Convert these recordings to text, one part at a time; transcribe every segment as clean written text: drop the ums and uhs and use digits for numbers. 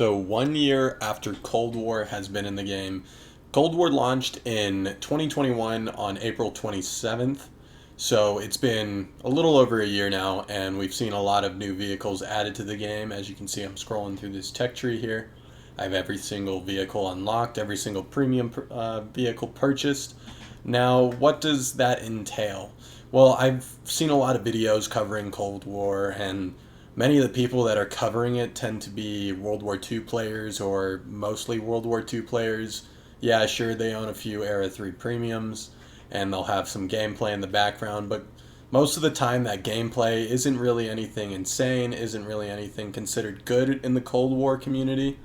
So, 1 year after Cold War has been in the game, Cold War launched in 2021 on April 27th. So, it's been a little over a year now, and we've seen a lot of new vehicles added to the game. As you can see, I'm scrolling through this tech tree here. I have every single vehicle unlocked, every single premium vehicle purchased. Now, what does that entail? Well, I've seen a lot of videos covering Cold War, and many of the people that are covering it tend to be World War II players or mostly World War II players. Yeah, sure, they own a few Era 3 premiums and they'll have some gameplay in the background, but most of the time that gameplay isn't really anything insane, isn't really anything considered good in the Cold War community.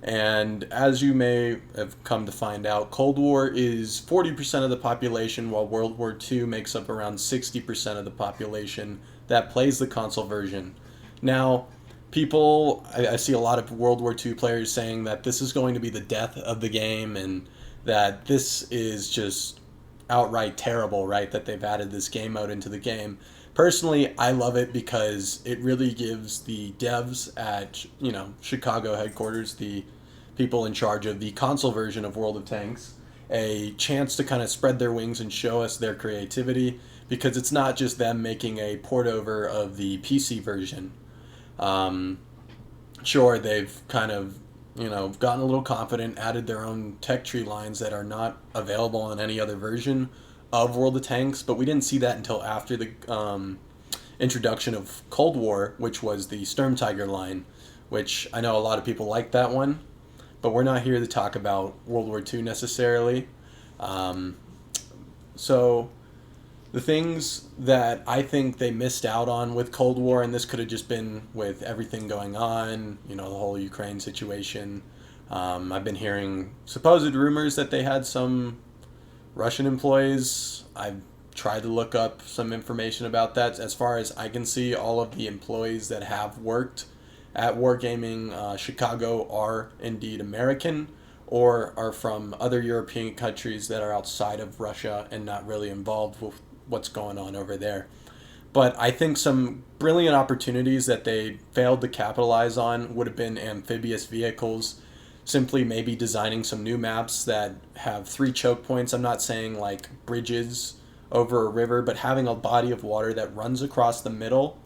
And as you may have come to find out, Cold War is 40% of the population, while World War II makes up around 60% of the population that plays the console version. Now, I see a lot of World War II players saying that this is going to be the death of the game and that this is just outright terrible, right? That they've added this game mode into the game. Personally, I love it because it really gives the devs at, Chicago headquarters, the people in charge of the console version of World of Tanks, a chance to kind of spread their wings and show us their creativity because it's not just them making a port over of the PC version. Um, sure, they've kind of, gotten a little confident, added their own tech tree lines that are not available on any other version of World of Tanks, but we didn't see that until after the introduction of Cold War, which was the Sturm Tiger line, which I know a lot of people like that one, but we're not here to talk about World War II necessarily. Um, so the things that I think they missed out on with Cold War, and this could have just been with everything going on, the whole Ukraine situation. I've been hearing supposed rumors that they had some Russian employees. I've tried to look up some information about that. As far as I can see, all of the employees that have worked at Wargaming Chicago are indeed American or are from other European countries that are outside of Russia and not really involved with what's going on over there. But I think some brilliant opportunities that they failed to capitalize on would have been amphibious vehicles, simply maybe designing some new maps that have 3 choke points. I'm not saying like bridges over a river, but having a body of water that runs across the middle.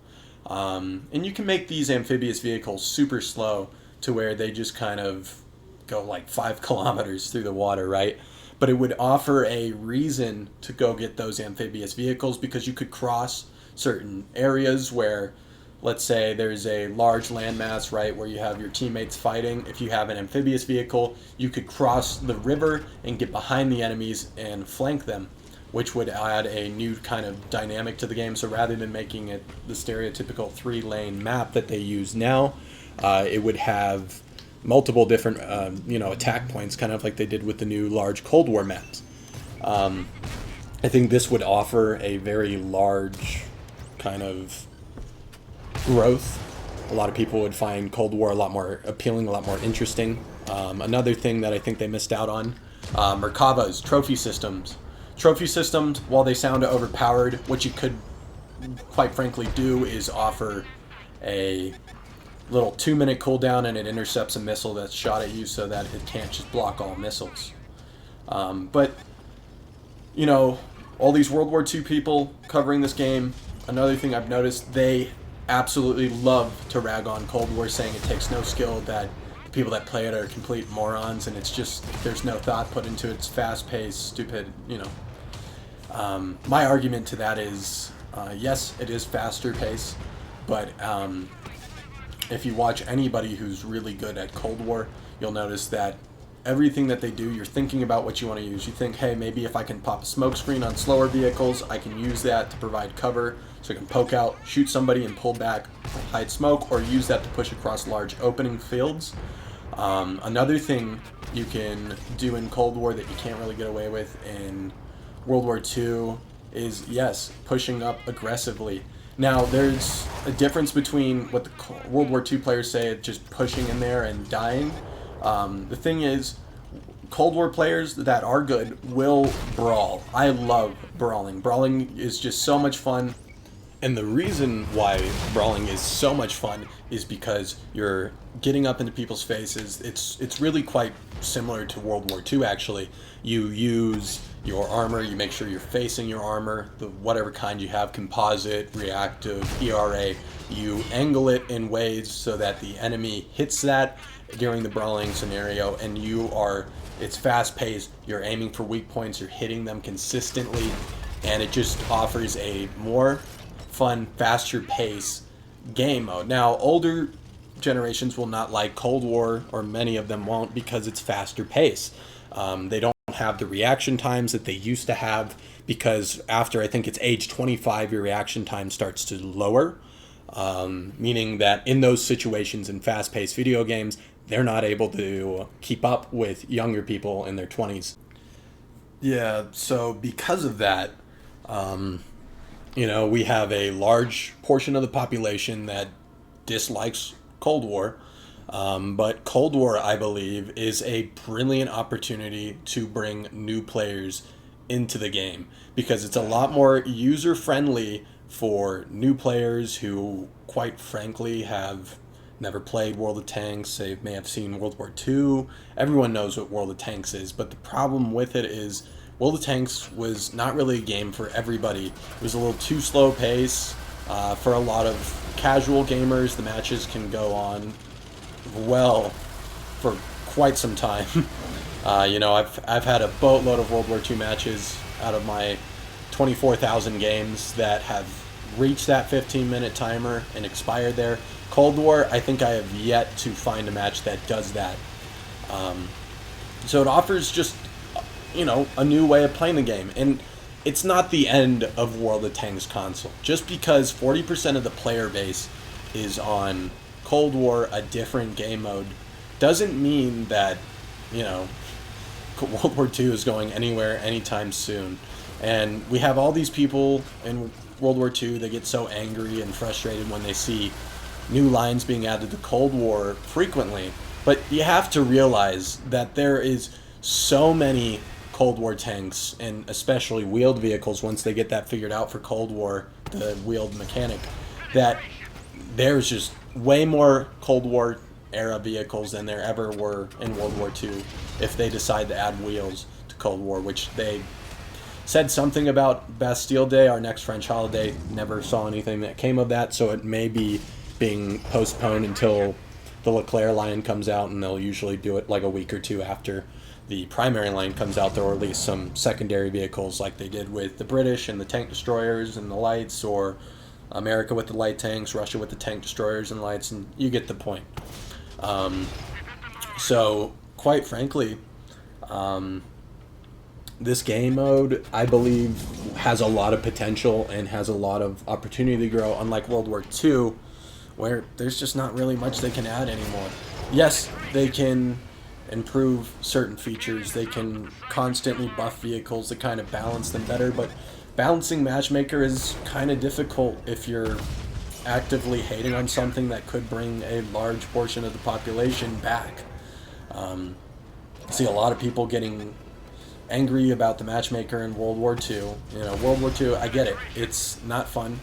And you can make these amphibious vehicles super slow to where they just kind of go like 5 kilometers through the water, right? But it would offer a reason to go get those amphibious vehicles because you could cross certain areas where, let's say, there's a large landmass, right, where you have your teammates fighting. If you have an amphibious vehicle, you could cross the river and get behind the enemies and flank them, which would add a new kind of dynamic to the game. So rather than making it the stereotypical 3-lane map that they use now, it would have multiple different, attack points, kind of like they did with the new large Cold War maps. I think this would offer a very large kind of growth. A lot of people would find Cold War a lot more appealing, a lot more interesting. Another thing that I think they missed out on, Merkava's trophy systems. Trophy systems, while they sound overpowered, what you could quite frankly do is offer a little 2-minute cooldown and it intercepts a missile that's shot at you so that it can't just block all missiles. But, all these World War II people covering this game, another thing I've noticed, they absolutely love to rag on Cold War, saying it takes no skill, that the people that play it are complete morons, and it's just, there's no thought put into it. It's fast-paced, stupid, My argument to that is, yes, it is faster paced, but if you watch anybody who's really good at Cold War, you'll notice that everything that they do, you're thinking about what you want to use. You think, hey, maybe if I can pop a smoke screen on slower vehicles, I can use that to provide cover so I can poke out, shoot somebody and pull back, hide smoke, or use that to push across large opening fields. Another thing you can do in Cold War that you can't really get away with in World War II is, yes, pushing up aggressively. Now, there's a difference between what the World War II players say, just pushing in there and dying. The thing is, Cold War players that are good will brawl. I love brawling. Brawling is just so much fun. And the reason why brawling is so much fun is because you're getting up into people's faces. It's really quite similar to World War II actually. You use your armor, you make sure you're facing your armor, the whatever kind you have, composite, reactive, ERA. You angle it in ways so that the enemy hits that during the brawling scenario, and it's fast paced, you're aiming for weak points, you're hitting them consistently, and it just offers a more fun, faster pace game mode. Now, older generations will not like Cold War, or many of them won't, because it's faster pace. They don't have the reaction times that they used to have, because after, I think it's age 25, your reaction time starts to lower, meaning that in those situations in fast-paced video games, they're not able to keep up with younger people in their 20s. Yeah, so because of that, we have a large portion of the population that dislikes Cold War. But Cold War, I believe, is a brilliant opportunity to bring new players into the game, because it's a lot more user friendly for new players who, quite frankly, have never played World of Tanks. They may have seen World War II. Everyone knows what World of Tanks is, but the problem with it is World of Tanks was not really a game for everybody. It was a little too slow pace. For a lot of casual gamers, the matches can go on well for quite some time. I've had a boatload of World War II matches out of my 24,000 games that have reached that 15-minute timer and expired there. Cold War, I think I have yet to find a match that does that. So it offers just, a new way of playing the game. And it's not the end of World of Tanks console. Just because 40% of the player base is on Cold War, a different game mode, doesn't mean that, World War II is going anywhere anytime soon. And we have all these people in World War II that get so angry and frustrated when they see new lines being added to Cold War frequently. But you have to realize that there is so many Cold War tanks, and especially wheeled vehicles, once they get that figured out for Cold War, the wheeled mechanic, that there's just way more Cold War era vehicles than there ever were in World War II if they decide to add wheels to Cold War, which they said something about Bastille Day, our next French holiday. Never saw anything that came of that, so it may be being postponed until the Leclerc line comes out, and they'll usually do it like a week or two after the primary line comes out. They'll release some secondary vehicles like they did with the British and the tank destroyers and the lights, or America with the light tanks, Russia with the tank destroyers and lights, and you get the point. So, quite frankly, this game mode, I believe, has a lot of potential and has a lot of opportunity to grow, unlike World War II, where there's just not really much they can add anymore. Yes, they can improve certain features, they can constantly buff vehicles to kind of balance them better, but balancing Matchmaker is kind of difficult if you're actively hating on something that could bring a large portion of the population back. I see a lot of people getting angry about the Matchmaker in World War II. World War II, I get it. It's not fun.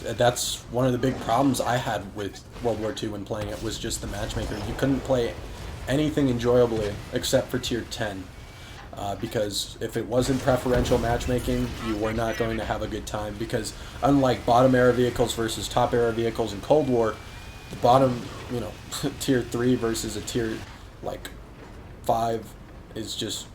That's one of the big problems I had with World War II when playing it, was just the Matchmaker. You couldn't play anything enjoyably except for Tier 10. Because if it wasn't preferential matchmaking, you were not going to have a good time. Because unlike bottom era vehicles versus top era vehicles in Cold War, the bottom, Tier 3 versus a Tier, 5 is just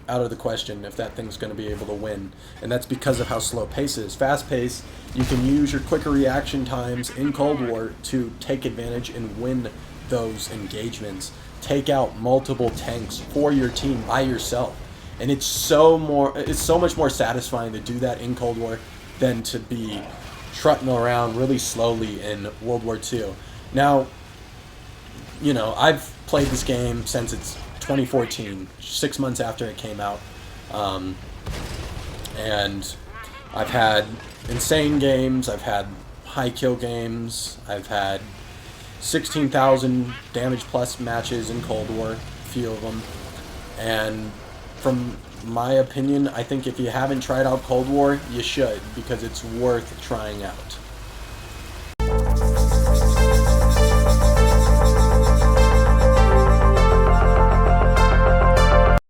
out of the question if that thing's going to be able to win. And that's because of how slow pace is. Fast pace, you can use your quicker reaction times in Cold War to take advantage and win those engagements. Take out multiple tanks for your team by yourself. And it's so much more satisfying to do that in Cold War than to be trotting around really slowly in World War II. Now, I've played this game since it's 2014, 6 months after it came out. And I've had insane games, I've had high kill games, I've had 16,000 damage plus matches in Cold War, a few of them. And From my opinion, I think if you haven't tried out Cold War, you should, because it's worth trying out.